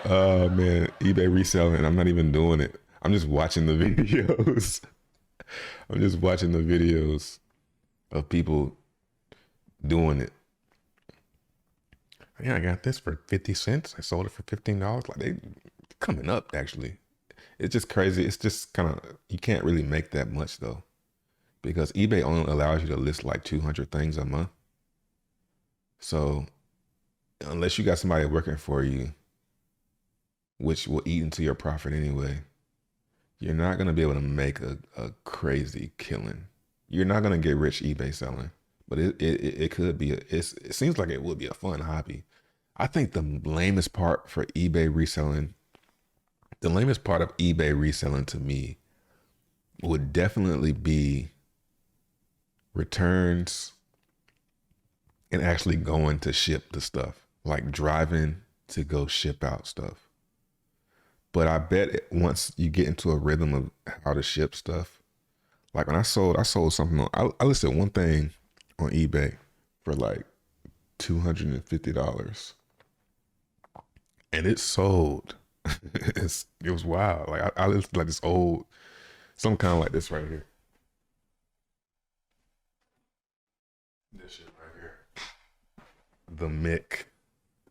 Oh man, eBay reselling. I'm not even doing it. I'm just watching the videos. I'm just watching the videos of people doing it. Yeah, I got this for 50 cents. I sold it for $15. Like they coming up actually. It's just crazy. It's just kind of you can't really make that much though because eBay only allows you to list like 200 things a month. So unless you got somebody working for you, which will eat into your profit anyway, you're not gonna be able to make a crazy killing. You're not gonna get rich eBay selling, but it could be. It seems like it would be a fun hobby. I think the lamest part for eBay reselling, the lamest part of eBay reselling to me would definitely be returns and actually going to ship the stuff, like driving to go ship out stuff. But I bet once you get into a rhythm of how to ship stuff, like when I sold something. I listed one thing on eBay for like $250, and it sold. It was wild. Like I listed like this old, some kind of like this right here. This shit right here. The Mick.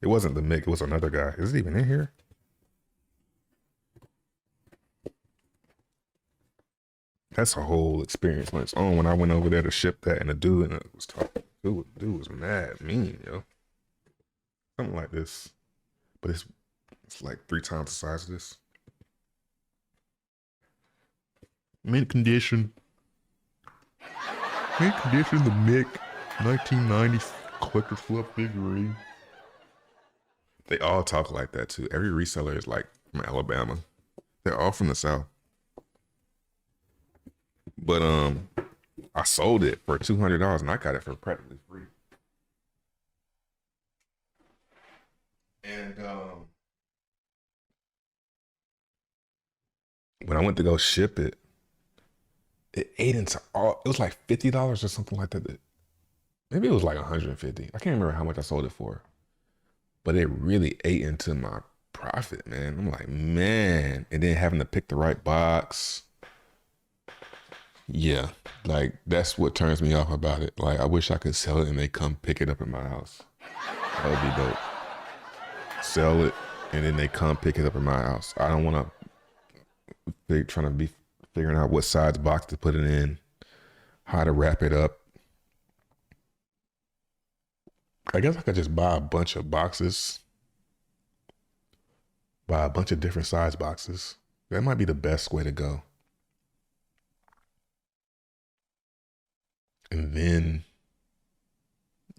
It wasn't the Mick. It was another guy. Is it even in here? That's a whole experience on its own. When I went over there to ship that, and the dude and was talking, dude was mad, mean, yo, something like this. But it's like 3 times the size of this. Mint condition, mint condition. The Mick, 1990 collector's flip figurine. They all talk like that too. Every reseller is like from Alabama. They're all from the South. But I sold it for $200 and I got it for practically free. And when I went to go ship it, it ate into all. It was like $50 or something like that. Maybe it was like 150. I can't remember how much I sold it for, but it really ate into my profit, man. I'm like, man, and then having to pick the right box. Yeah, like that's what turns me off about it. Like I wish I could sell it and they come pick it up in my house. That would be dope. Sell it and then they come pick it up in my house. I don't want to be trying to be figuring out what size box to put it in, how to wrap it up. I guess I could just buy a bunch of boxes, buy a bunch of different size boxes. That might be the best way to go. And then,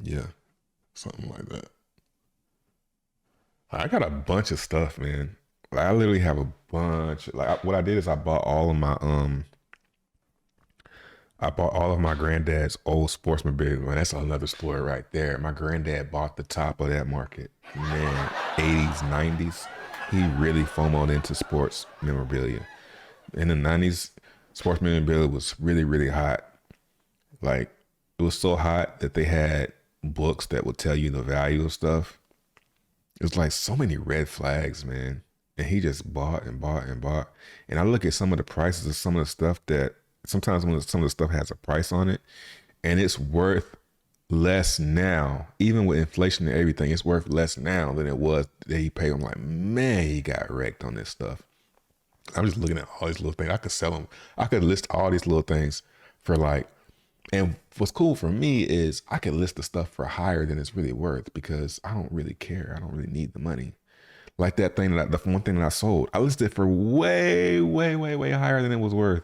yeah, something like that. I got a bunch of stuff, man. Like, I literally have a bunch. What I did is I bought all of my granddad's old sports memorabilia. Man, that's another story right there. My granddad bought the top of that market. Man, 80s, 90s. He really FOMOed into sports memorabilia. In the 90s, sports memorabilia was really, really hot. Like, it was so hot that they had books that would tell you the value of stuff. It was like so many red flags, man. And he just bought and bought and bought. And I look at some of the prices of some of the stuff that sometimes when some of the stuff has a price on it and it's worth less now, even with inflation and everything, it's worth less now than it was that he paid. I'm like, man, he got wrecked on this stuff. I'm just looking at all these little things. I could sell them. I could list all these little things for like, and what's cool for me is I can list the stuff for higher than it's really worth because I don't really care. I don't really need the money. Like that thing the one thing that I sold, I listed for way, way, way, way higher than it was worth.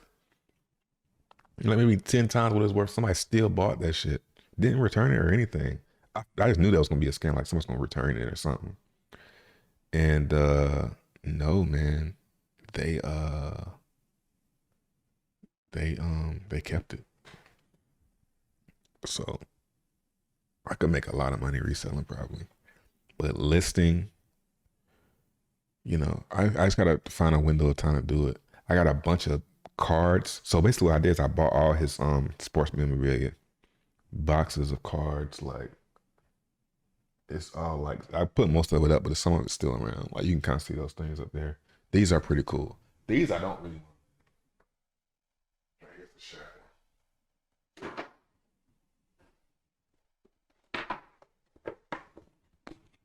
Like maybe 10 times what it's worth. Somebody still bought that shit. Didn't return it or anything. I just knew that was gonna be a scam, like someone's gonna return it or something. And no, man. They they kept it. So I could make a lot of money reselling probably. But listing, I just gotta find a window of time to do it. I got a bunch of cards. So basically what I did is I bought all his sports memorabilia, boxes of cards, like It's all like I put most of it up, but some of it's still around. Like you can kind of see those things up there. These are pretty cool. These I don't really want. Right here's the shot.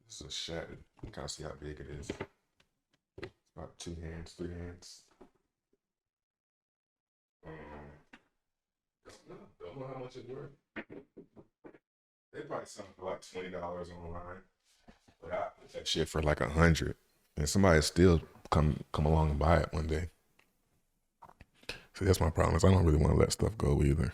This is a shot. You can kind of see how big it is. It's about 2 hands, 3 hands. Don't know how much it's worth. They probably sell it for like $20 online, but I put that shit for like 100, and somebody still come along and buy it one day. See, that's my problem. Is I don't really want to let stuff go either.